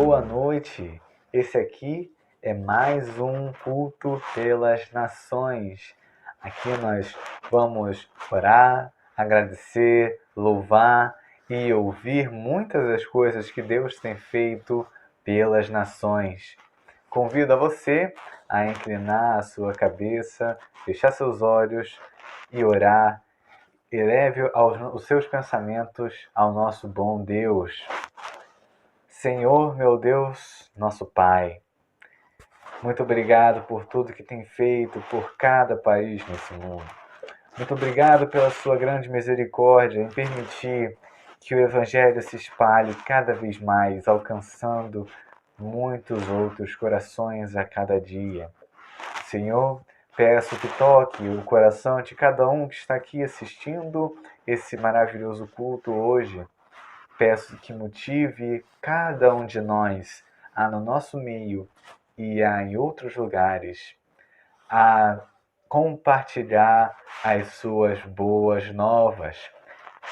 boa noite. Esse aqui é mais um culto pelas nações. Aqui nós vamos orar, agradecer, louvar e ouvir muitas das coisas que Deus tem feito pelas nações. Convido a você a inclinar a sua cabeça, fechar seus olhos e orar. Eleve os seus pensamentos ao nosso bom Deus. Senhor, meu Deus, nosso Pai, muito obrigado por tudo que tem feito por cada país nesse mundo. Muito obrigado pela sua grande misericórdia em permitir que o Evangelho se espalhe cada vez mais, alcançando muitos outros corações a cada dia. Senhor, peço que toque o coração de cada um que está aqui assistindo esse maravilhoso culto hoje. Peço que motive cada um de nós no nosso meio e em outros lugares a compartilhar as suas boas novas.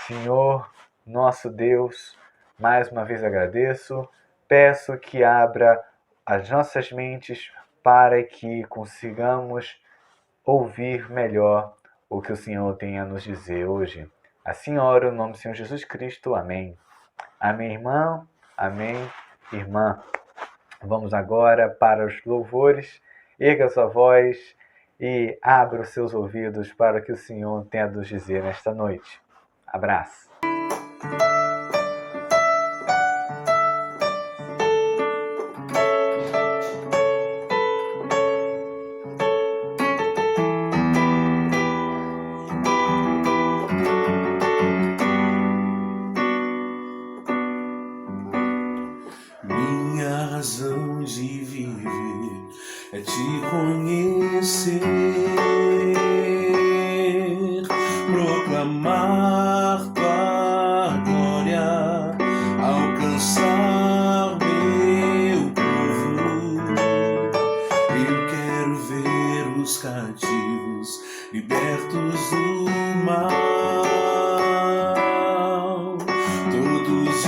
Senhor, nosso Deus, mais uma vez agradeço. Peço que abra as nossas mentes para que consigamos ouvir melhor o que o Senhor tem a nos dizer hoje. Assim oro, no nome do Senhor Jesus Cristo. Amém. Amém, irmão? Amém, irmã? Vamos agora para os louvores. Erga sua voz e abra os seus ouvidos para o que o Senhor tem a nos dizer nesta noite. Abraço. Razão de viver é te conhecer, proclamar tua glória, alcançar meu povo. Eu quero ver os cativos libertos do mal, todos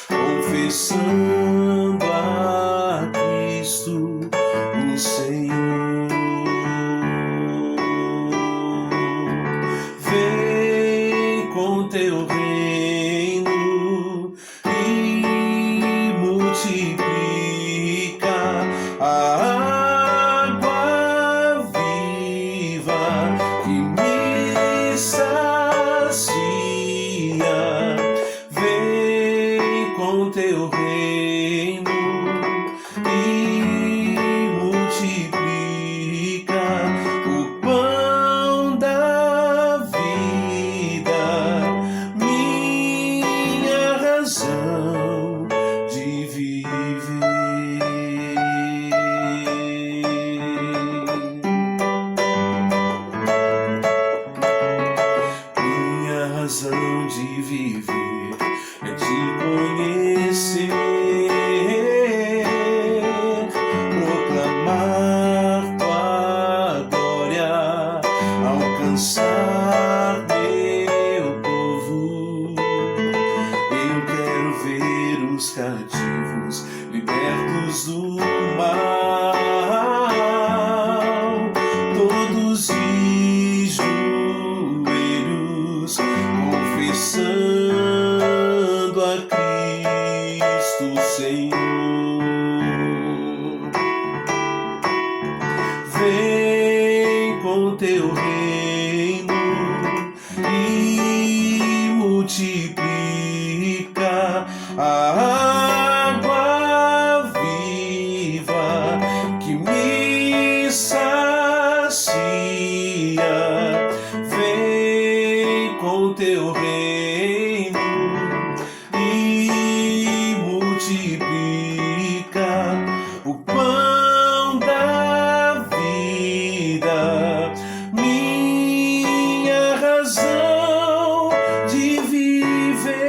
confessando a Cristo, o Senhor. Vem com teu reino e multiplica a água viva que me sacia. Com teu reino e multiplica o pão da vida, minha razão de viver. Minha razão de viver é te conhecer, proclamar tua glória, alcançar meu povo. Eu quero ver os cativos libertos do mal, todos de joelhos confessando Senhor. Vem com teu reino e multiplica a água viva que me sacia. Vem com teu reino e multiplica o pão da vida, minha razão de viver.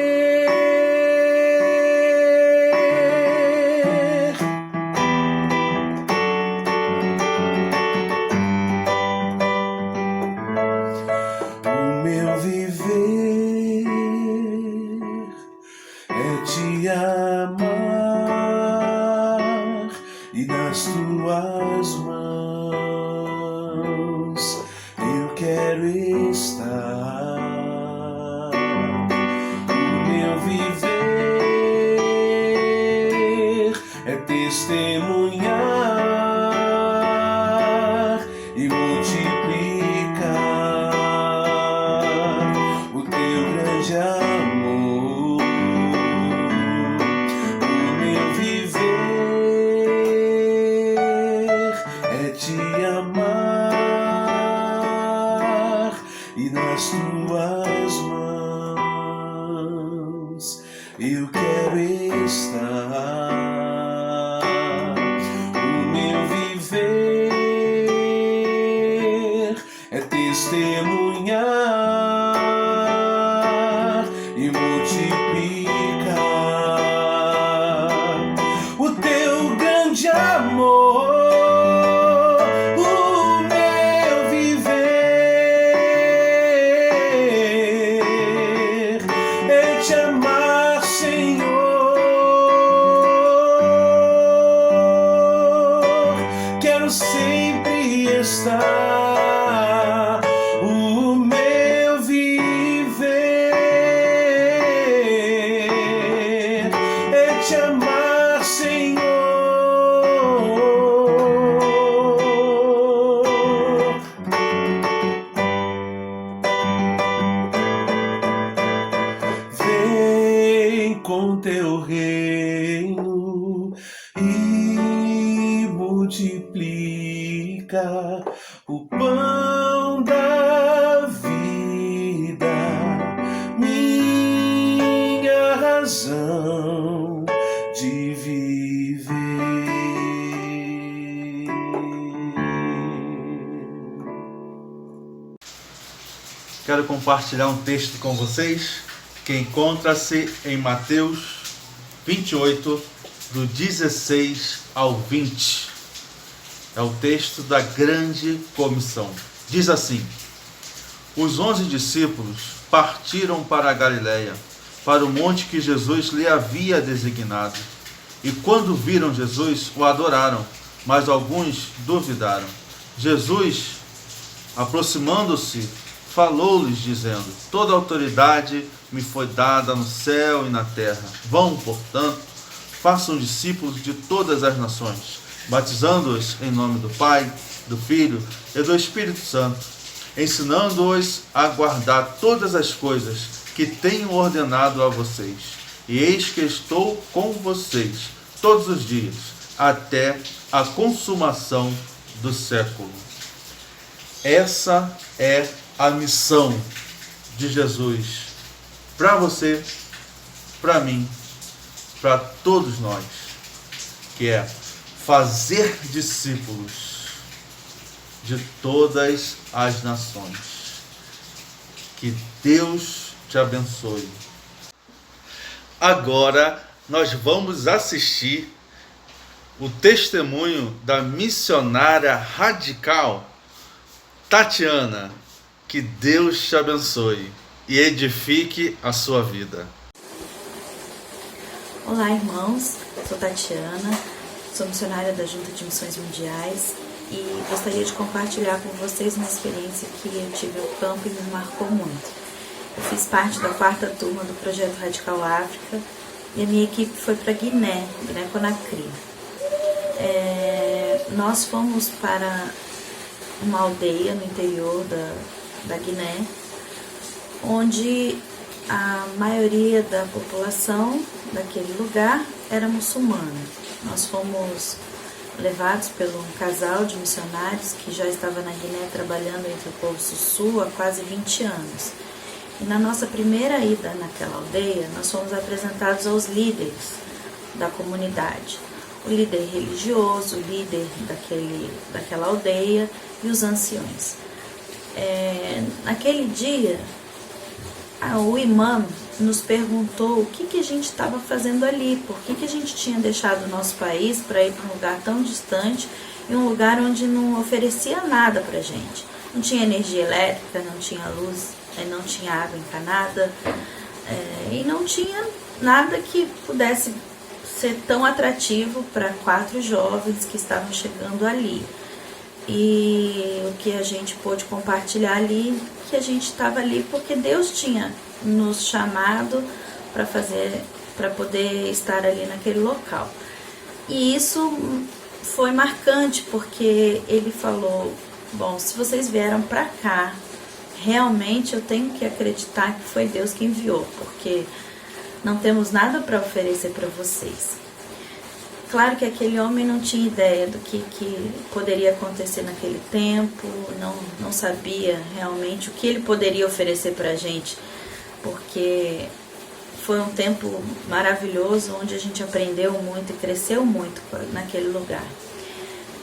O meu viver te amar e nas tuas mãos eu quero estar. O meu viver é testemunhar e multiplicar o teu grande amor. O meu viver é te amar e nas tuas mãos eu quero estar. O meu viver é testemunhar e multiplicar o teu grande amor. O meu viver é te amar, Senhor. Quero sempre estar. O meu viver é te amar, Senhor. Vem com teu reino e multiplica o pão da vida, minha razão de viver. Quero compartilhar um texto com vocês que encontra-se em Mateus 28, do 16 ao 20. É o texto da grande comissão. Diz assim: os 11 discípulos partiram para a Galiléia, para o monte que Jesus lhe havia designado. E quando viram Jesus, o adoraram, mas alguns duvidaram. Jesus, aproximando-se, falou-lhes, dizendo: toda autoridade me foi dada no céu e na terra. Vão, portanto, façam discípulos de todas as nações, batizando-os em nome do Pai, do Filho e do Espírito Santo, ensinando-os a guardar todas as coisas que tenho ordenado a vocês. E eis que estou com vocês todos os dias, até a consumação do século. Essa é a missão de Jesus para você, para mim, para todos nós, que é fazer discípulos de todas as nações. Que Deus te abençoe. Agora nós vamos assistir o testemunho da missionária radical Tatiana. Que Deus te abençoe e edifique a sua vida. Olá, irmãos, sou Tatiana, sou missionária da Junta de Missões Mundiais e gostaria de compartilhar com vocês uma experiência que eu tive no campo e me marcou muito. Eu fiz parte da 4ª turma do Projeto Radical África e a minha equipe foi para Guiné-Conakry. Nós fomos para uma aldeia no interior da Guiné, onde a maioria da população daquele lugar era muçulmana. Nós fomos levados por um casal de missionários que já estava na Guiné trabalhando entre o povo Sussu há quase 20 anos. E na nossa primeira ida naquela aldeia, nós fomos apresentados aos líderes da comunidade. O líder religioso, o líder daquela aldeia e os anciões. Naquele dia, o imã nos perguntou o que a gente estava fazendo ali, por que a gente tinha deixado o nosso país para ir para um lugar tão distante e um lugar onde não oferecia nada para a gente. Não tinha energia elétrica, não tinha luz, não tinha água encanada, E não tinha nada que pudesse ser tão atrativo para 4 jovens que estavam chegando ali. E o que a gente pôde compartilhar ali, que a gente estava ali porque Deus tinha nos chamado para poder estar ali naquele local. E isso foi marcante, porque ele falou: bom, se vocês vieram para cá, realmente eu tenho que acreditar que foi Deus que enviou, porque não temos nada para oferecer para vocês. Claro que aquele homem não tinha ideia do que poderia acontecer naquele tempo, não sabia realmente o que ele poderia oferecer para a gente, porque foi um tempo maravilhoso, onde a gente aprendeu muito e cresceu muito naquele lugar.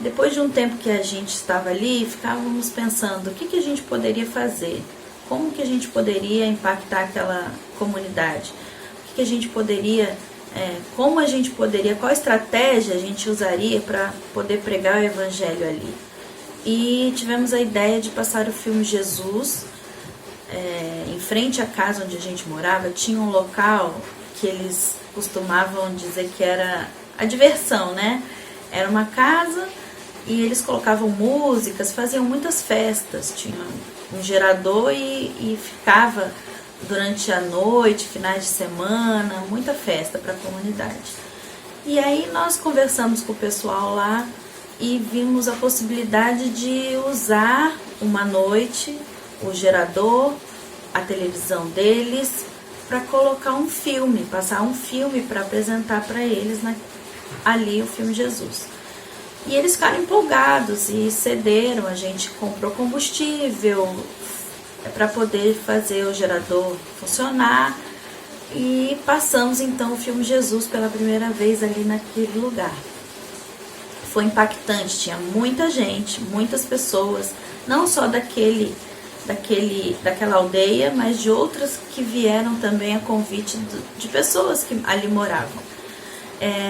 Depois de um tempo que a gente estava ali, ficávamos pensando o que a gente poderia fazer, como que a gente poderia impactar aquela comunidade, o que a gente poderia, como a gente poderia, qual estratégia a gente usaria para poder pregar o evangelho ali. E tivemos a ideia de passar o filme Jesus. Em frente à casa onde a gente morava, tinha um local que eles costumavam dizer que era a diversão, né? Era uma casa e eles colocavam músicas, faziam muitas festas, tinha um gerador e ficava durante a noite, finais de semana, muita festa para a comunidade. E aí nós conversamos com o pessoal lá e vimos a possibilidade de usar uma noite o gerador, a televisão deles, para colocar um filme, passar um filme para apresentar para eles ali o filme Jesus. E eles ficaram empolgados e cederam, a gente comprou combustível para poder fazer o gerador funcionar e passamos então o filme Jesus pela primeira vez ali naquele lugar. Foi impactante, tinha muita gente, muitas pessoas, não só daquela aldeia, mas de outras que vieram também a convite de pessoas que ali moravam.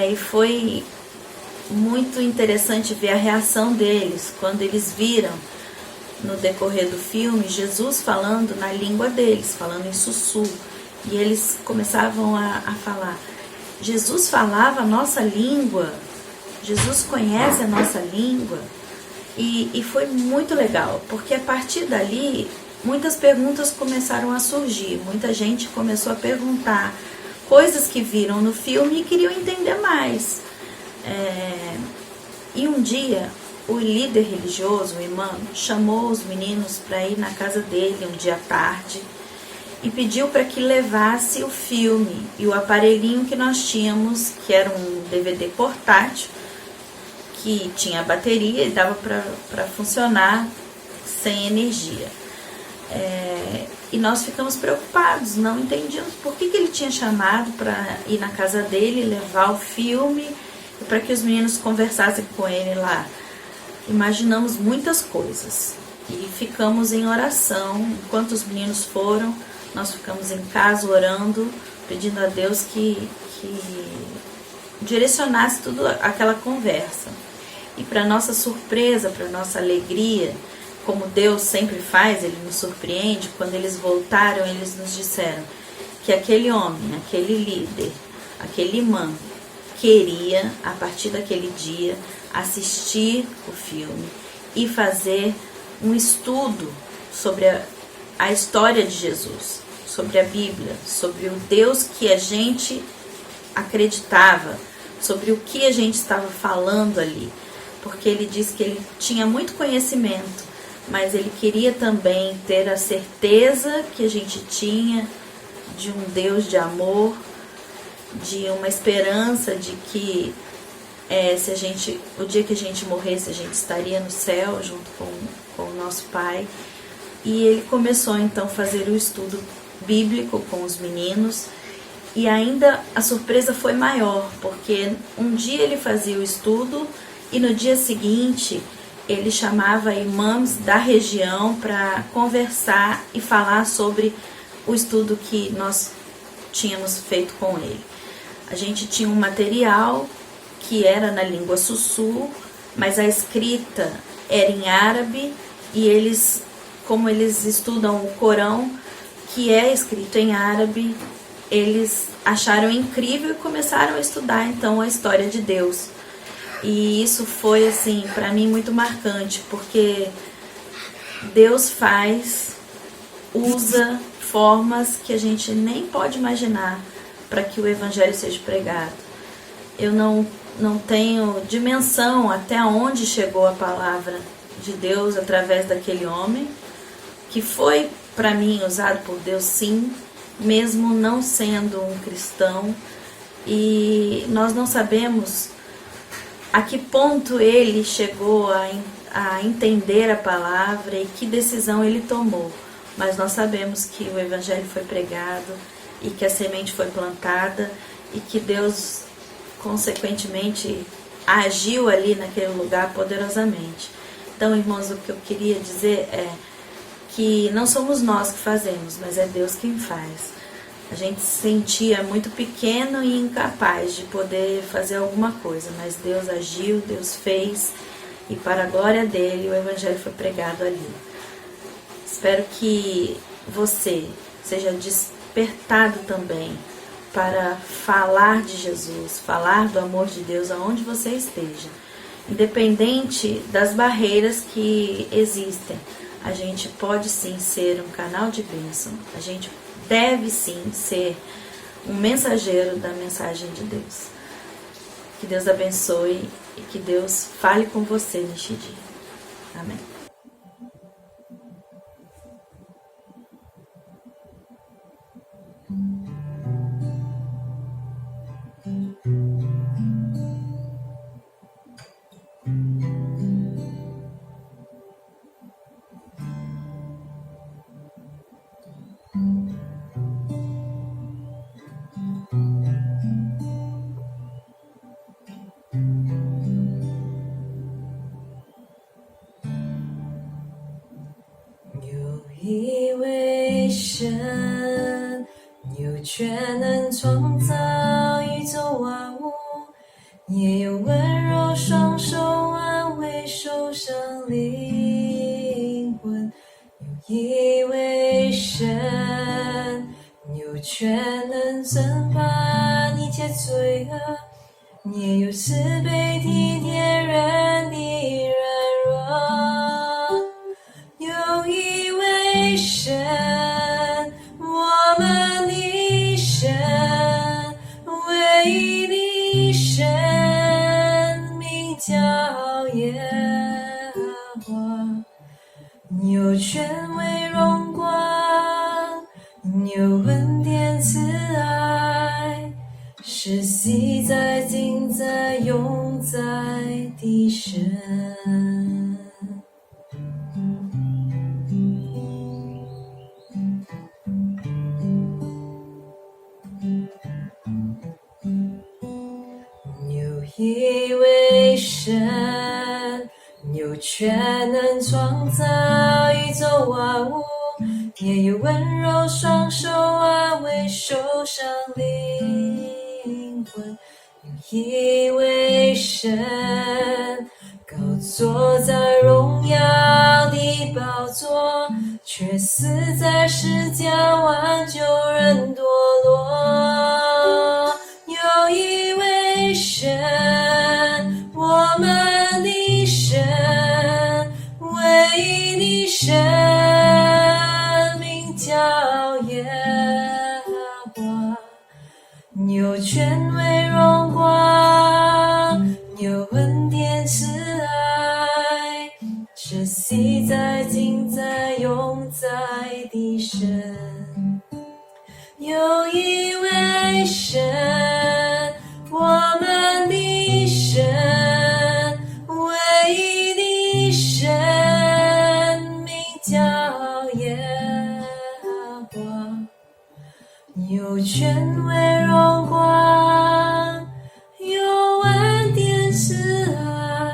E foi muito interessante ver a reação deles quando eles viram no decorrer do filme Jesus falando na língua deles, falando em sussu, e eles começavam a falar: Jesus falava a nossa língua, Jesus conhece a nossa língua. E foi muito legal, porque a partir dali muitas perguntas começaram a surgir, muita gente começou a perguntar coisas que viram no filme e queriam entender mais. E um dia o líder religioso, o imã, chamou os meninos para ir na casa dele um dia à tarde e pediu para que levasse o filme e o aparelhinho que nós tínhamos, que era um DVD portátil, que tinha bateria e dava para funcionar sem energia. E nós ficamos preocupados, não entendíamos por que ele tinha chamado para ir na casa dele, levar o filme e para que os meninos conversassem com ele lá. Imaginamos muitas coisas e ficamos em oração. Enquanto os meninos foram, nós ficamos em casa orando, pedindo a Deus que direcionasse tudo aquela conversa. E para nossa surpresa, para nossa alegria, como Deus sempre faz, Ele nos surpreende, quando eles voltaram, eles nos disseram que aquele homem, aquele líder, aquele imã, queria, a partir daquele dia, assistir o filme e fazer um estudo sobre a história de Jesus, sobre a Bíblia, sobre o Deus que a gente acreditava, sobre o que a gente estava falando ali. Porque ele disse que ele tinha muito conhecimento, mas ele queria também ter a certeza que a gente tinha de um Deus de amor, de uma esperança de que o dia que a gente morresse, a gente estaria no céu junto com o nosso Pai. E ele começou então a fazer o estudo bíblico com os meninos. E ainda a surpresa foi maior, porque um dia ele fazia o estudo e no dia seguinte ele chamava imãs da região para conversar e falar sobre o estudo que nós tínhamos feito com ele. A gente tinha um material que era na língua sussu, mas a escrita era em árabe, e eles, como eles estudam o Corão, que é escrito em árabe, eles acharam incrível e começaram a estudar então a história de Deus. E isso foi assim para mim muito marcante, porque Deus usa formas que a gente nem pode imaginar para que o evangelho seja pregado. Eu não tenho dimensão até onde chegou a palavra de Deus através daquele homem, que foi para mim usado por Deus sim, mesmo não sendo um cristão, e nós não sabemos a que ponto ele chegou a entender a palavra e que decisão ele tomou. Mas nós sabemos que o evangelho foi pregado e que a semente foi plantada e que Deus, consequentemente, agiu ali naquele lugar poderosamente. Então, irmãos, o que eu queria dizer é que não somos nós que fazemos, mas é Deus quem faz. A gente se sentia muito pequeno e incapaz de poder fazer alguma coisa, mas Deus agiu, Deus fez, e para a glória dele o evangelho foi pregado ali. Espero que você seja despertado também para falar de Jesus, falar do amor de Deus aonde você esteja. Independente das barreiras que existem, a gente pode sim ser um canal de bênção, a gente deve sim ser um mensageiro da mensagem de Deus. Que Deus abençoe e que Deus fale com você neste dia. Amém.以为神有权能创造宇宙万物，也有温柔双手安慰受伤灵魂。有以为神有权能惩罚一切罪恶，也有慈悲体贴人的软弱。有一位神，我们的神，唯一的神，名叫耶和华，有权威荣光，有恩典慈爱，是昔在今在永在的神。以为神有权能创造宇宙万物，也有温柔双手安慰受伤灵魂。有以为神高坐在荣耀的宝座，却死在世间挽救人堕落。有一位神，我们的神，唯一的神，名叫耶和华，有权威荣光，有恩典慈爱，是昔在今在永在的神。有一位神，我们的神，唯一的神，名叫耶和华，有权威荣光，有恩典慈爱，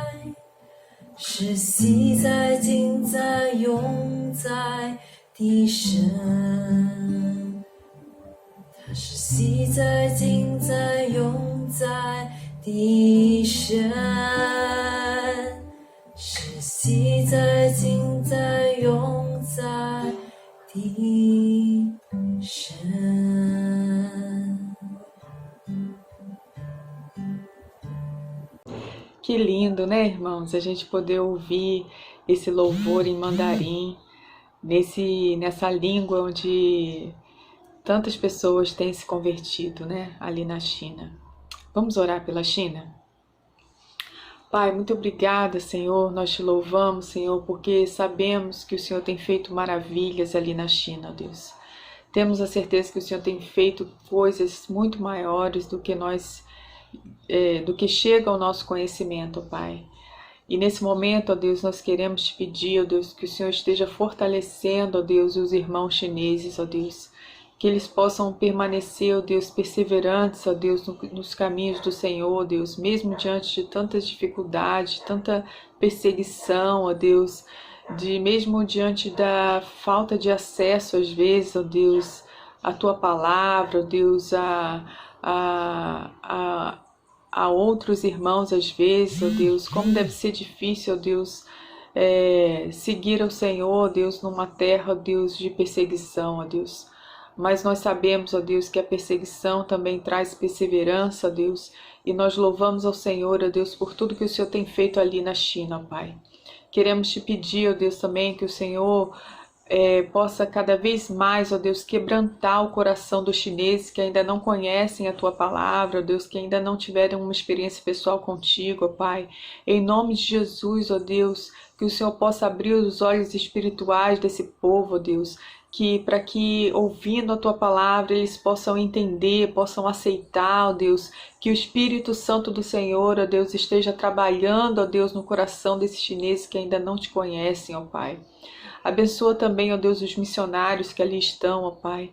是昔在今在永在的神。他是昔在今在永在的神，是昔在今在永在的神。Que lindo, né, irmãos? A gente poder ouvir esse louvor em mandarim, nessa língua onde tantas pessoas têm se convertido, né, ali na China. Vamos orar pela China? Pai, muito obrigada, Senhor. Nós te louvamos, Senhor, porque sabemos que o Senhor tem feito maravilhas ali na China, ó Deus. Temos a certeza que o Senhor tem feito coisas muito maiores do que do que chega ao nosso conhecimento, ó Pai. E nesse momento, ó Deus, nós queremos te pedir, ó Deus, que o Senhor esteja fortalecendo, ó Deus, os irmãos chineses, ó Deus, que eles possam permanecer, ó Deus, perseverantes, ó Deus, nos caminhos do Senhor, ó Deus, mesmo diante de tantas dificuldades, tanta perseguição, ó Deus, mesmo diante da falta de acesso, às vezes, ó Deus, à Tua Palavra, ó Deus, a outros irmãos, às vezes, ó Deus, como deve ser difícil, ó Deus, seguir ao Senhor, ó Deus, numa terra, ó Deus, de perseguição, ó Deus. Mas nós sabemos, ó Deus, que a perseguição também traz perseverança, ó Deus, e nós louvamos ao Senhor, ó Deus, por tudo que o Senhor tem feito ali na China, ó Pai. Queremos te pedir, ó Deus, também que o Senhor possa cada vez mais, ó Deus, quebrantar o coração dos chineses que ainda não conhecem a Tua Palavra, ó Deus, que ainda não tiveram uma experiência pessoal contigo, ó Pai. Em nome de Jesus, ó Deus, que o Senhor possa abrir os olhos espirituais desse povo, ó Deus, para que ouvindo a Tua Palavra eles possam entender, possam aceitar, ó Deus, que o Espírito Santo do Senhor, ó Deus, esteja trabalhando, ó Deus, no coração desses chineses que ainda não te conhecem, ó Pai. Abençoa também, ó Deus, os missionários que ali estão, ó Pai.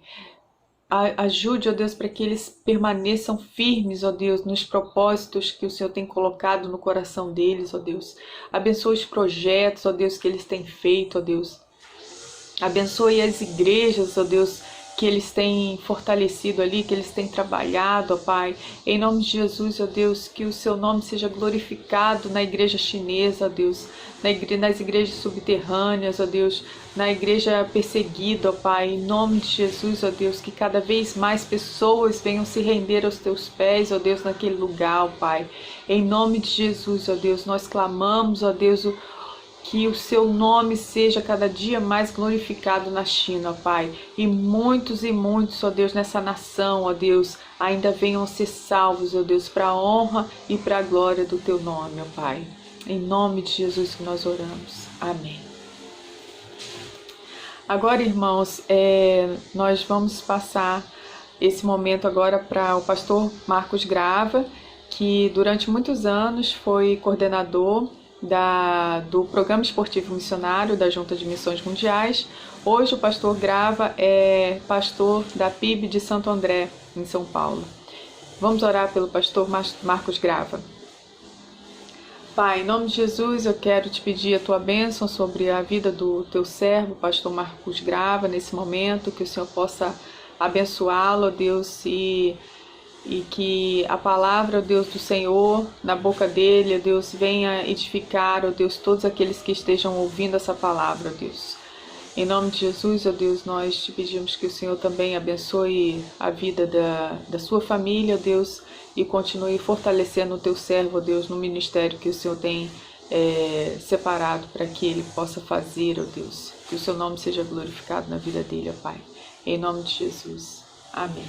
Ajude, ó Deus, para que eles permaneçam firmes, ó Deus, nos propósitos que o Senhor tem colocado no coração deles, ó Deus. Abençoa os projetos, ó Deus, que eles têm feito, ó Deus. Abençoe as igrejas, ó Deus, que eles têm fortalecido ali, que eles têm trabalhado, ó Pai. Em nome de Jesus, ó Deus, que o Seu nome seja glorificado na igreja chinesa, ó Deus, nas igrejas subterrâneas, ó Deus, na igreja perseguida, ó Pai. Em nome de Jesus, ó Deus, que cada vez mais pessoas venham se render aos Teus pés, ó Deus, naquele lugar, ó Pai. Em nome de Jesus, ó Deus, nós clamamos, ó Deus, que o Seu nome seja cada dia mais glorificado na China, ó Pai. E muitos, ó Deus, nessa nação, ó Deus, ainda venham a ser salvos, ó Deus, para a honra e para a glória do Teu nome, ó Pai. Em nome de Jesus que nós oramos. Amém. Agora, irmãos, nós vamos passar esse momento agora para o pastor Marcos Grava, que durante muitos anos foi coordenador do Programa Esportivo Missionário da Junta de Missões Mundiais. Hoje o pastor Grava é pastor da PIB de Santo André, em São Paulo. Vamos orar pelo pastor Marcos Grava. Pai, em nome de Jesus, eu quero te pedir a Tua bênção sobre a vida do Teu servo, pastor Marcos Grava, nesse momento, que o Senhor possa abençoá-lo, ó Deus, e que a palavra, ó Deus, do Senhor, na boca dele, ó Deus, venha edificar, ó Deus, todos aqueles que estejam ouvindo essa palavra, ó Deus. Em nome de Jesus, ó Deus, nós te pedimos que o Senhor também abençoe a vida da sua família, ó Deus, e continue fortalecendo o Teu servo, ó Deus, no ministério que o Senhor tem separado para que ele possa fazer, ó Deus. Que o Seu nome seja glorificado na vida dele, ó Pai. Em nome de Jesus. Amém.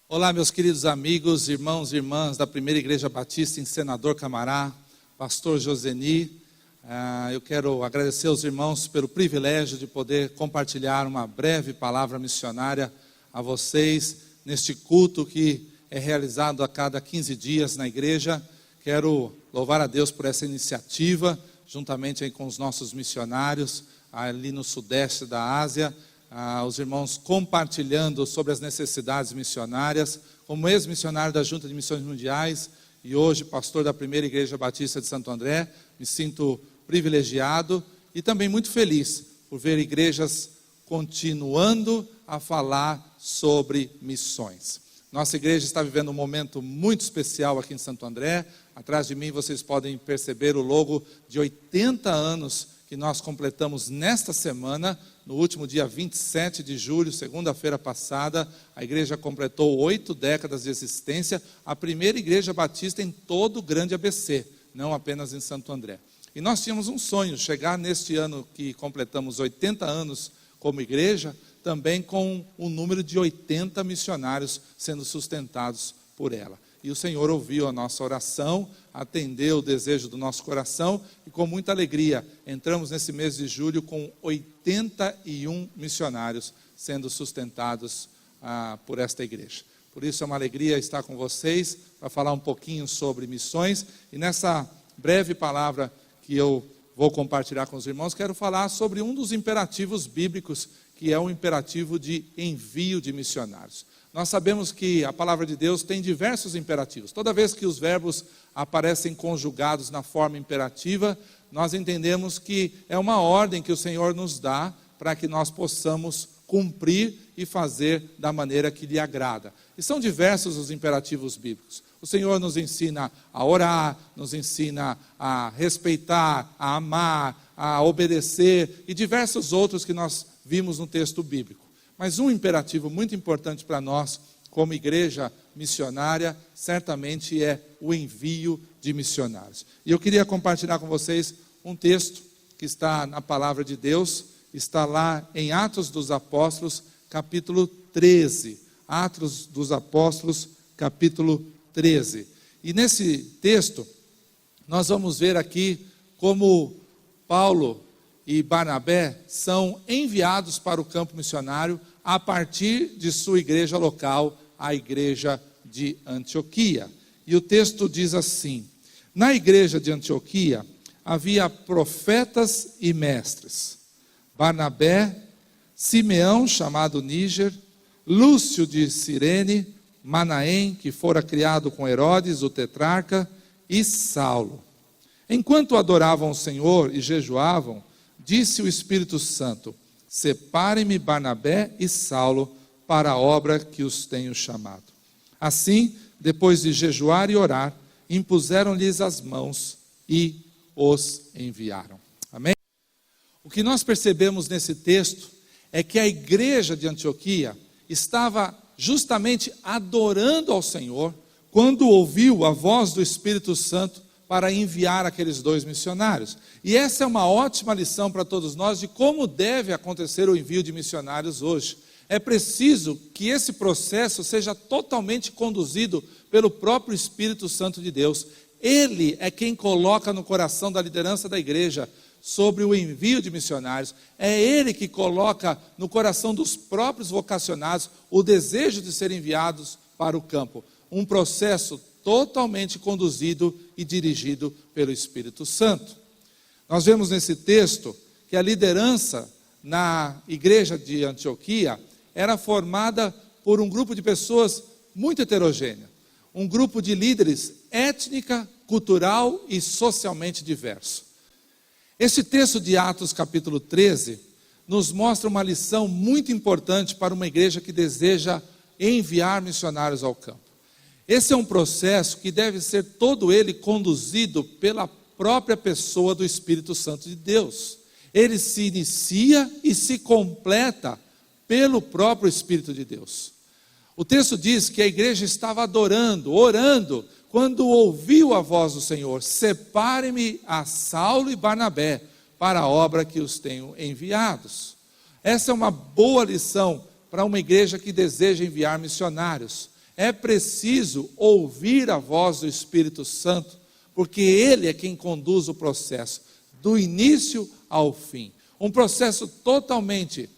Olá, meus queridos amigos, irmãos e irmãs da Primeira Igreja Batista em Senador Camará, pastor Joseni. Eu quero agradecer aos irmãos pelo privilégio de poder compartilhar uma breve palavra missionária a vocês neste culto que é realizado a cada 15 dias na igreja. Quero louvar a Deus por essa iniciativa, juntamente aí com os nossos missionários ali no sudeste da Ásia. Os irmãos compartilhando sobre as necessidades missionárias, como ex-missionário da Junta de Missões Mundiais e hoje pastor da Primeira Igreja Batista de Santo André, me sinto privilegiado e também muito feliz por ver igrejas continuando a falar sobre missões. Nossa igreja está vivendo um momento muito especial aqui em Santo André. Atrás de mim vocês podem perceber o logo de 80 anos que nós completamos nesta semana. No último dia 27 de julho, segunda-feira passada, a igreja completou 8 décadas de existência, a primeira igreja batista em todo o grande ABC. não apenas em Santo André. E nós tínhamos um sonho, chegar neste ano que completamos 80 anos como igreja, também com um número de 80 missionários sendo sustentados por ela. E o Senhor ouviu a nossa oração, atendeu o desejo do nosso coração, e com muita alegria entramos nesse mês de julho com 81 missionários sendo sustentados por esta igreja. Por isso é uma alegria estar com vocês para falar um pouquinho sobre missões. E nessa breve palavra que eu vou compartilhar com os irmãos, quero falar sobre um dos imperativos bíblicos, que é o imperativo de envio de missionários. Nós sabemos que a palavra de Deus tem diversos imperativos. Toda vez que os verbos aparecem conjugados na forma imperativa, nós entendemos que é uma ordem que o Senhor nos dá para que nós possamos cumprir e fazer da maneira que lhe agrada. E são diversos os imperativos bíblicos. O Senhor nos ensina a orar, nos ensina a respeitar, a amar, a obedecer e diversos outros que nós vimos no texto bíblico. Mas um imperativo muito importante para nós, como igreja missionária, certamente é o envio de missionários. E eu queria compartilhar com vocês um texto que está na palavra de Deus, está lá em Atos dos Apóstolos, capítulo 13. Atos dos Apóstolos, capítulo 13. E nesse texto, nós vamos ver aqui como Paulo e Barnabé são enviados para o campo missionário a partir de sua igreja local, a igreja de Antioquia. E o texto diz assim: na igreja de Antioquia havia profetas e mestres, Barnabé, Simeão, chamado Níger, Lúcio de Cirene, Manaém, que fora criado com Herodes, o tetrarca, e Saulo. Enquanto adoravam o Senhor e jejuavam, disse o Espírito Santo: separem-me Barnabé e Saulo para a obra que os tenho chamado. Assim, depois de jejuar e orar, impuseram-lhes as mãos e os enviaram. Amém? O que nós percebemos nesse texto é que a igreja de Antioquia estava justamente adorando ao Senhor quando ouviu a voz do Espírito Santo para enviar aqueles 2 missionários. E essa é uma ótima lição para todos nós de como deve acontecer o envio de missionários hoje. É preciso que esse processo seja totalmente conduzido pelo próprio Espírito Santo de Deus. Ele é quem coloca no coração da liderança da igreja sobre o envio de missionários. É Ele que coloca no coração dos próprios vocacionados o desejo de serem enviados para o campo. Um processo totalmente conduzido e dirigido pelo Espírito Santo. Nós vemos nesse texto que a liderança na igreja de Antioquia era formada por um grupo de pessoas muito heterogênea. Um grupo de líderes étnica, cultural e socialmente diverso. Esse texto de Atos capítulo 13 nos mostra uma lição muito importante para uma igreja que deseja enviar missionários ao campo. Esse é um processo que deve ser todo ele conduzido pela própria pessoa do Espírito Santo de Deus. Ele se inicia e se completa pelo próprio Espírito de Deus. O texto diz que a igreja estava adorando, orando, quando ouviu a voz do Senhor: separem-me a Saulo e Barnabé para a obra que os tenho enviados. Essa é uma boa lição para uma igreja que deseja enviar missionários. É preciso ouvir a voz do Espírito Santo, porque Ele é quem conduz o processo, do início ao fim. Um processo totalmente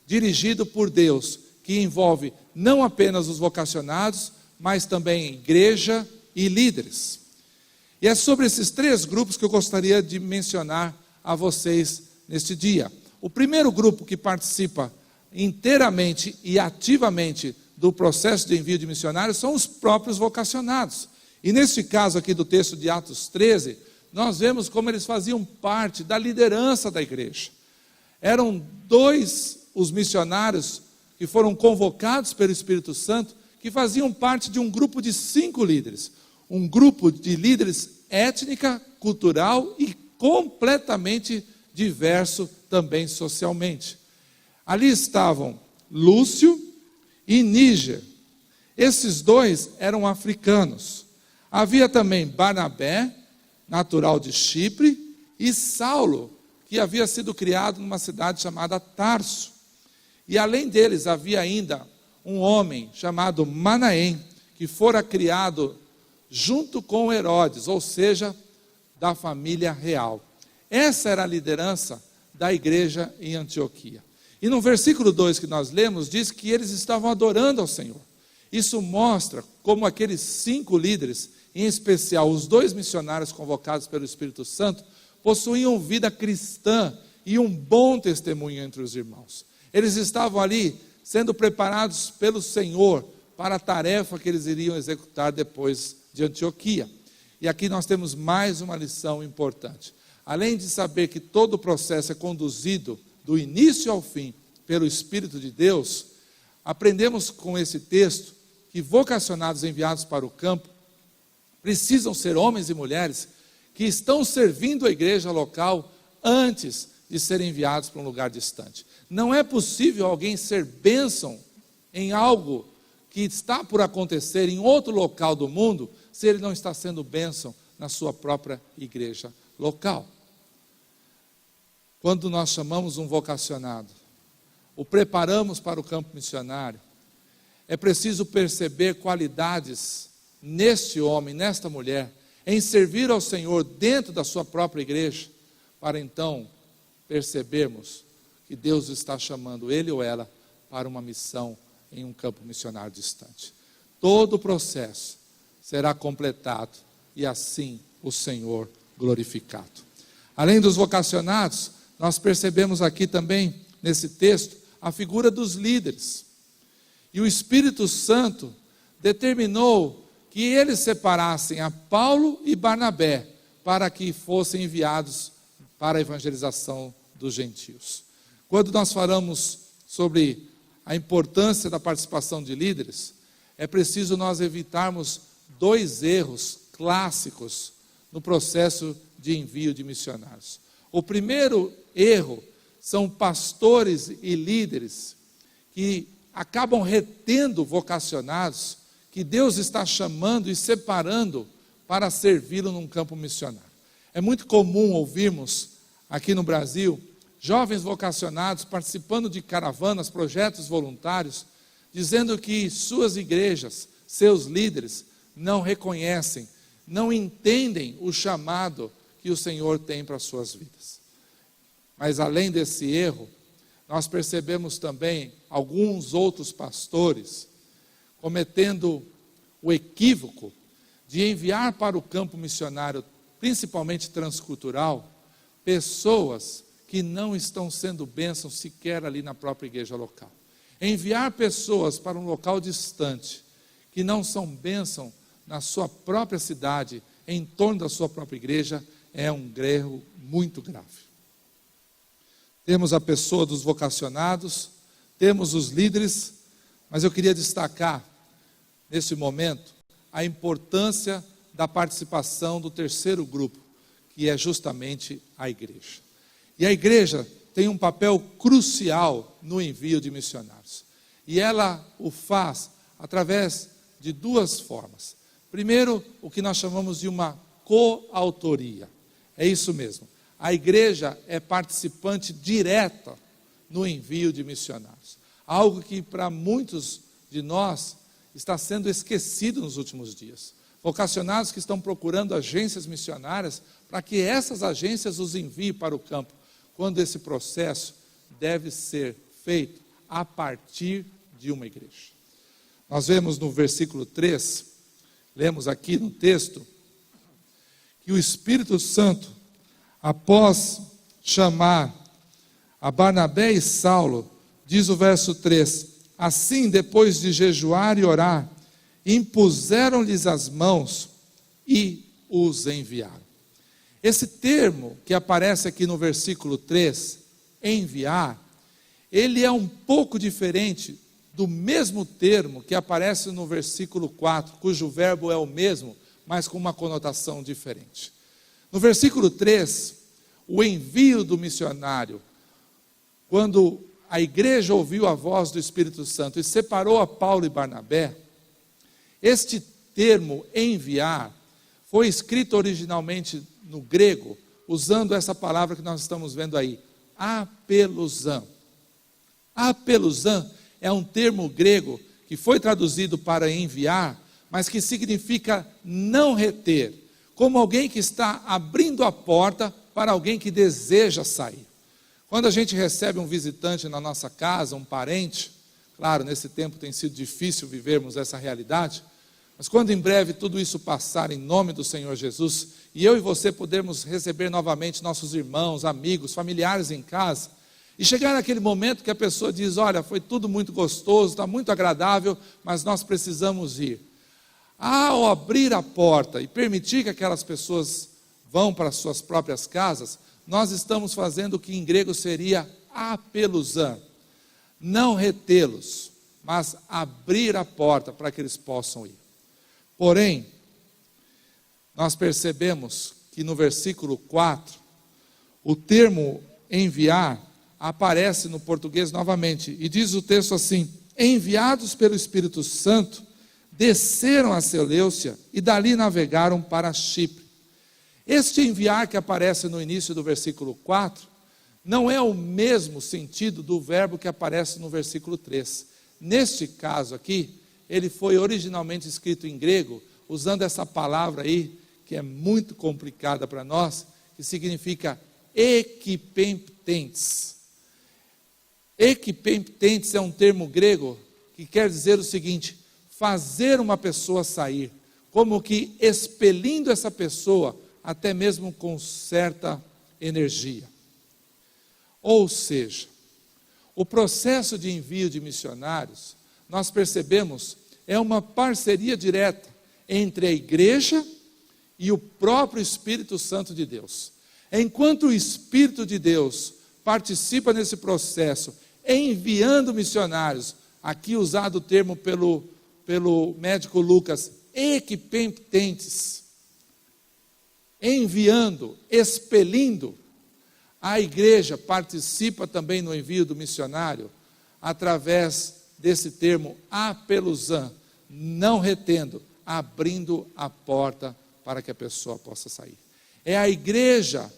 dirigido por Deus, que envolve não apenas os vocacionados, mas também igreja e líderes. E é sobre esses 3 grupos que eu gostaria de mencionar a vocês neste dia. O primeiro grupo que participa inteiramente e ativamente do processo de envio de missionários são os próprios vocacionados. E nesse caso aqui do texto de Atos 13, nós vemos como eles faziam parte da liderança da igreja. Eram 2 os missionários que foram convocados pelo Espírito Santo, que faziam parte de um grupo de 5 líderes. Um grupo de líderes étnica, cultural e completamente diverso também socialmente. Ali estavam Lúcio e Níger. Esses 2 eram africanos. Havia também Barnabé, natural de Chipre, e Saulo, que havia sido criado numa cidade chamada Tarso. E além deles havia ainda um homem chamado Manaém, que fora criado junto com Herodes, ou seja, da família real. Essa era a liderança da igreja em Antioquia. E no versículo 2 que nós lemos, diz que eles estavam adorando ao Senhor. Isso mostra como aqueles 5 líderes, em especial os 2 missionários convocados pelo Espírito Santo, possuíam vida cristã e um bom testemunho entre os irmãos. Eles estavam ali sendo preparados pelo Senhor para a tarefa que eles iriam executar depois de Antioquia. E aqui nós temos mais uma lição importante. Além de saber que todo o processo é conduzido do início ao fim pelo Espírito de Deus, aprendemos com esse texto que vocacionados enviados para o campo precisam ser homens e mulheres que estão servindo a igreja local antes de serem enviados para um lugar distante. Não é possível alguém ser bênção em algo que está por acontecer em outro local do mundo, se ele não está sendo bênção na sua própria igreja local. Quando nós chamamos um vocacionado, o preparamos para o campo missionário, é preciso perceber qualidades neste homem, nesta mulher, em servir ao Senhor dentro da sua própria igreja, para então percebermos que Deus está chamando ele ou ela para uma missão em um campo missionário distante. Todo o processo será completado e assim o Senhor glorificado. Além dos vocacionados, nós percebemos aqui também, nesse texto, a figura dos líderes. E o Espírito Santo determinou que eles separassem a Paulo e Barnabé para que fossem enviados para a evangelização dos gentios. Quando nós falamos sobre a importância da participação de líderes, é preciso nós evitarmos 2 erros clássicos no processo de envio de missionários. O primeiro erro são pastores e líderes que acabam retendo vocacionados que Deus está chamando e separando para servi-lo num campo missionário. É muito comum ouvirmos aqui no Brasil jovens vocacionados participando de caravanas, projetos voluntários, dizendo que suas igrejas, seus líderes, não reconhecem, não entendem o chamado que o Senhor tem para as suas vidas. Mas além desse erro, nós percebemos também alguns outros pastores cometendo o equívoco de enviar para o campo missionário, principalmente transcultural, pessoas que não estão sendo bênçãos sequer ali na própria igreja local. Enviar pessoas para um local distante, que não são bênção na sua própria cidade, em torno da sua própria igreja, é um erro muito grave. Temos a pessoa dos vocacionados, temos os líderes, mas eu queria destacar, nesse momento, a importância da participação do terceiro grupo, que é justamente a igreja. E a igreja tem um papel crucial no envio de missionários. E ela o faz através de 2 formas. Primeiro, o que nós chamamos de uma coautoria. É isso mesmo. A igreja é participante direta no envio de missionários. Algo que para muitos de nós está sendo esquecido nos últimos dias. Vocacionados que estão procurando agências missionárias para que essas agências os enviem para o campo, quando esse processo deve ser feito a partir de uma igreja. Nós vemos no versículo 3, lemos aqui no texto, que o Espírito Santo, após chamar a Barnabé e Saulo, diz o verso 3, assim, depois de jejuar e orar, impuseram-lhes as mãos e os enviaram. Esse termo que aparece aqui no versículo 3, enviar, ele é um pouco diferente do mesmo termo que aparece no versículo 4, cujo verbo é o mesmo, mas com uma conotação diferente. No versículo 3, o envio do missionário, quando a igreja ouviu a voz do Espírito Santo e separou a Paulo e Barnabé, este termo enviar foi escrito originalmente no grego, usando essa palavra que nós estamos vendo aí, apeluzan. Apeluzan é um termo grego que foi traduzido para enviar, mas que significa não reter, como alguém que está abrindo a porta para alguém que deseja sair. Quando a gente recebe um visitante na nossa casa, um parente, claro, nesse tempo tem sido difícil vivermos essa realidade, mas quando em breve tudo isso passar em nome do Senhor Jesus, e eu e você podermos receber novamente nossos irmãos, amigos, familiares em casa, e chegar naquele momento que a pessoa diz, olha, foi tudo muito gostoso, está muito agradável, mas nós precisamos ir. Ao abrir a porta e permitir que aquelas pessoas vão para suas próprias casas, nós estamos fazendo o que em grego seria apeluzan, não retê-los, mas abrir a porta para que eles possam ir. Porém, nós percebemos que no versículo 4, o termo enviar aparece no português novamente, e diz o texto assim, enviados pelo Espírito Santo, desceram a Seleucia e dali navegaram para Chipre. Este enviar que aparece no início do versículo 4, não é o mesmo sentido do verbo que aparece no versículo 3. Neste caso aqui, ele foi originalmente escrito em grego, usando essa palavra aí, que é muito complicada para nós, que significa ekpemptentes. Ekpemptentes é um termo grego que quer dizer o seguinte, fazer uma pessoa sair, como que expelindo essa pessoa, até mesmo com certa energia. Ou seja, o processo de envio de missionários, nós percebemos, é uma parceria direta entre a igreja e o próprio Espírito Santo de Deus. Enquanto o Espírito de Deus participa nesse processo, enviando missionários, aqui usado o termo pelo médico Lucas, ekpemptentes, enviando, expelindo, a igreja participa também no envio do missionário, através desse termo apeluzan, não retendo, abrindo a porta para que a pessoa possa sair. É a igreja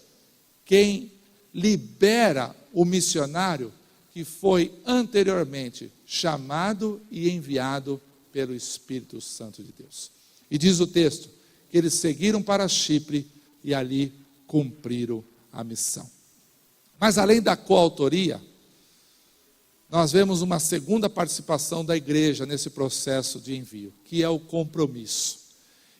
quem libera o missionário que foi anteriormente chamado e enviado pelo Espírito Santo de Deus. E diz o texto, que eles seguiram para Chipre e ali cumpriram a missão. Mas além da coautoria, nós vemos uma segunda participação da igreja nesse processo de envio, que é o compromisso.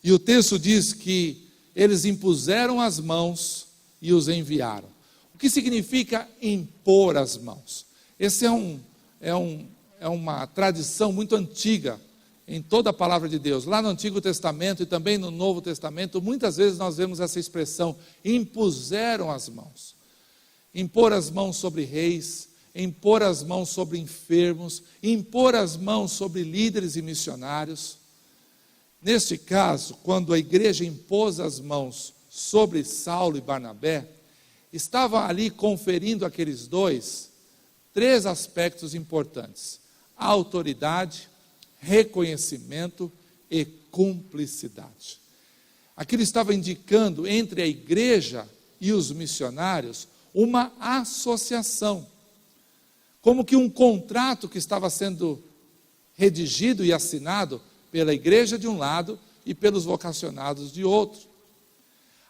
E o texto diz que eles impuseram as mãos e os enviaram. O que significa impor as mãos? Esse é uma tradição muito antiga em toda a palavra de Deus. Lá no Antigo Testamento e também no Novo Testamento, muitas vezes nós vemos essa expressão, impuseram as mãos. Impor as mãos sobre reis, impor as mãos sobre enfermos, impor as mãos sobre líderes e missionários. Neste caso, quando a igreja impôs as mãos sobre Saulo e Barnabé, estava ali conferindo àqueles dois três aspectos importantes: autoridade, reconhecimento e cumplicidade. Aquilo estava indicando entre a igreja e os missionários uma associação, como que um contrato que estava sendo redigido e assinado pela igreja de um lado e pelos vocacionados de outro.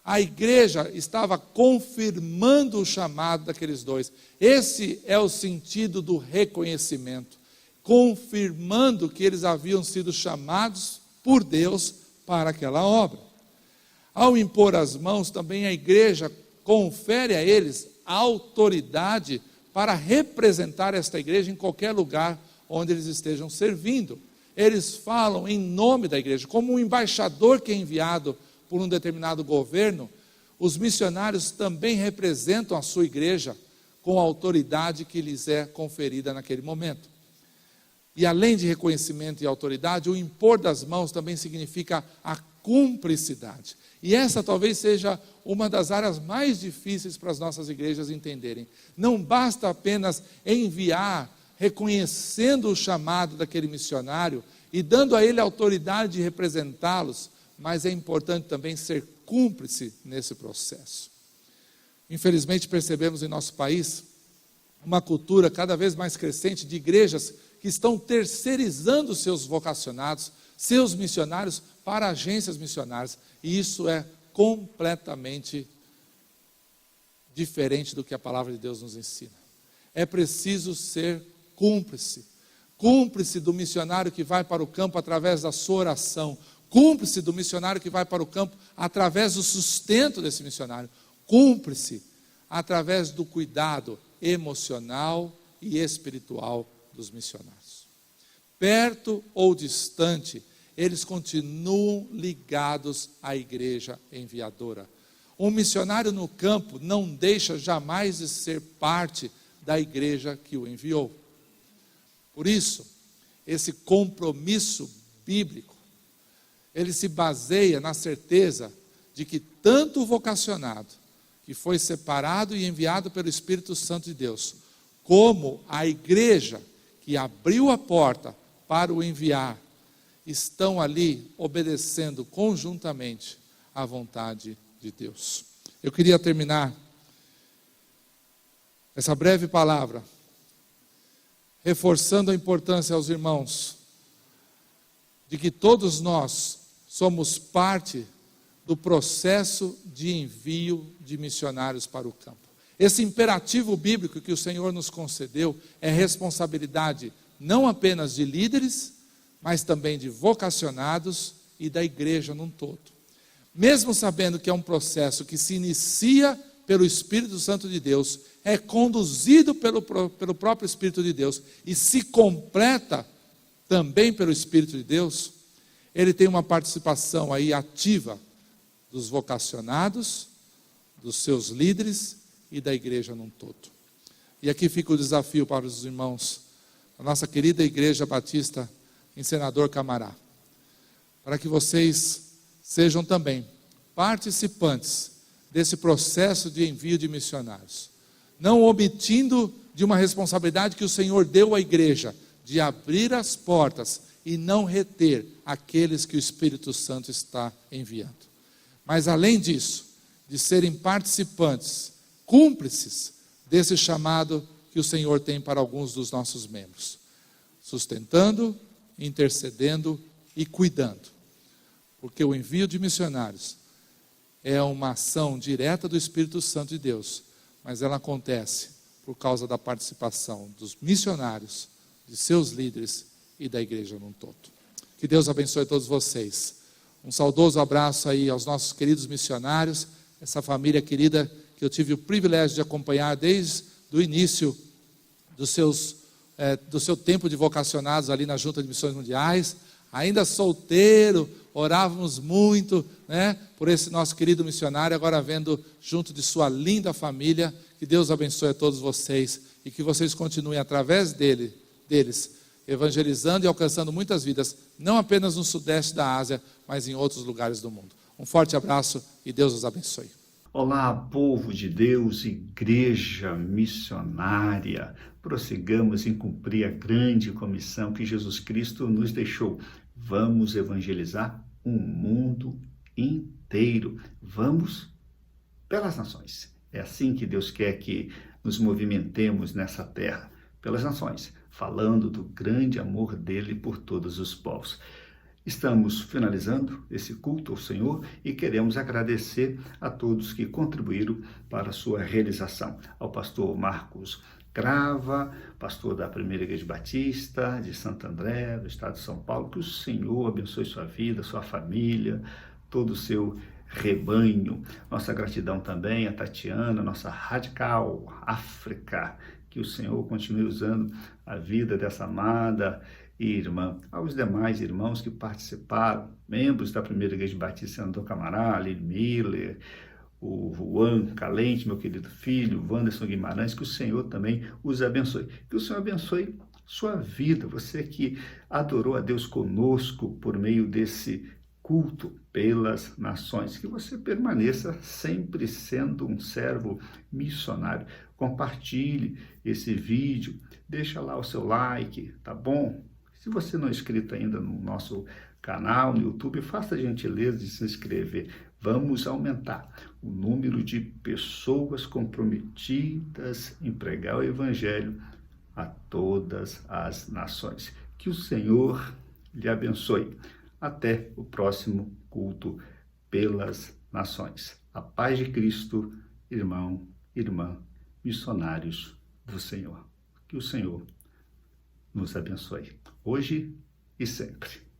A igreja estava confirmando o chamado daqueles dois. Esse é o sentido do reconhecimento, confirmando que eles haviam sido chamados por Deus para aquela obra. Ao impor as mãos, também a igreja confere a eles autoridade para representar esta igreja em qualquer lugar onde eles estejam servindo. Eles falam em nome da igreja, como um embaixador que é enviado por um determinado governo, os missionários também representam a sua igreja com a autoridade que lhes é conferida naquele momento. E além de reconhecimento e autoridade, o impor das mãos também significa a cumplicidade. E essa talvez seja uma das áreas mais difíceis para as nossas igrejas entenderem. Não basta apenas enviar, reconhecendo o chamado daquele missionário e dando a ele a autoridade de representá-los, mas é importante também ser cúmplice nesse processo. Infelizmente, percebemos em nosso país uma cultura cada vez mais crescente de igrejas que estão terceirizando seus vocacionados, seus missionários para agências missionárias, e isso é completamente diferente do que a palavra de Deus nos ensina. É preciso ser cúmplice do missionário que vai para o campo através da sua oração, cúmplice do missionário que vai para o campo através do sustento desse missionário, cúmplice através do cuidado emocional e espiritual dos missionários. Perto ou distante, eles continuam ligados à igreja enviadora. Um missionário no campo não deixa jamais de ser parte da igreja que o enviou. Por isso, esse compromisso bíblico, ele se baseia na certeza de que tanto o vocacionado, que foi separado e enviado pelo Espírito Santo de Deus, como a igreja que abriu a porta para o enviar, estão ali obedecendo conjuntamente à vontade de Deus. Eu queria terminar essa breve palavra reforçando a importância aos irmãos de que todos nós somos parte do processo de envio de missionários para o campo. Esse imperativo bíblico que o Senhor nos concedeu é responsabilidade não apenas de líderes, mas também de vocacionados e da igreja num todo. Mesmo sabendo que é um processo que se inicia pelo Espírito Santo de Deus, é conduzido pelo próprio Espírito de Deus e se completa também pelo Espírito de Deus, ele tem uma participação aí ativa dos vocacionados, dos seus líderes e da igreja num todo. E aqui fica o desafio para os irmãos da nossa querida Igreja Batista em Senador Camará, para que vocês sejam também participantes desse processo de envio de missionários, não omitindo de uma responsabilidade que o Senhor deu à igreja, de abrir as portas e não reter aqueles que o Espírito Santo está enviando. Mas além disso, de serem participantes, cúmplices desse chamado que o Senhor tem para alguns dos nossos membros, sustentando, intercedendo e cuidando, porque o envio de missionários é uma ação direta do Espírito Santo de Deus, mas ela acontece por causa da participação dos missionários, de seus líderes e da igreja num todo. Que Deus abençoe todos vocês. Um saudoso abraço aí aos nossos queridos missionários, essa família querida que eu tive o privilégio de acompanhar desde o início do seu tempo de vocacionados ali na Junta de Missões Mundiais. Ainda solteiro, orávamos muito, por esse nosso querido missionário, agora vendo junto de sua linda família. Que Deus abençoe a todos vocês e que vocês continuem através deles, evangelizando e alcançando muitas vidas, não apenas no sudeste da Ásia, mas em outros lugares do mundo. Um forte abraço e Deus os abençoe. Olá, povo de Deus, igreja missionária. Prossigamos em cumprir a grande comissão que Jesus Cristo nos deixou. Vamos evangelizar o mundo inteiro. Vamos pelas nações. É assim que Deus quer que nos movimentemos nessa terra, pelas nações, falando do grande amor dele por todos os povos. Estamos finalizando esse culto ao Senhor e queremos agradecer a todos que contribuíram para a sua realização. Ao pastor Marcos Grava, pastor da Primeira Igreja Batista de Santo André, do estado de São Paulo, que o Senhor abençoe sua vida, sua família, todo o seu rebanho. Nossa gratidão também a Tatiana, nossa Radical África, que o Senhor continue usando a vida dessa amada irmã. Aos demais irmãos que participaram, membros da Primeira Igreja Batista Senador Camará, Lili Miller, o Juan Calente, meu querido filho, Wanderson Guimarães, que o Senhor também os abençoe. Que o Senhor abençoe sua vida, você que adorou a Deus conosco por meio desse culto pelas nações, que você permaneça sempre sendo um servo missionário. Compartilhe esse vídeo, deixa lá o seu like, tá bom? Se você não é inscrito ainda no nosso canal no YouTube, faça a gentileza de se inscrever. Vamos aumentar o número de pessoas comprometidas em pregar o Evangelho a todas as nações. Que o Senhor lhe abençoe. Até o próximo culto pelas nações. A paz de Cristo, irmão, irmã, missionários do Senhor. Que o Senhor nos abençoe, hoje e sempre.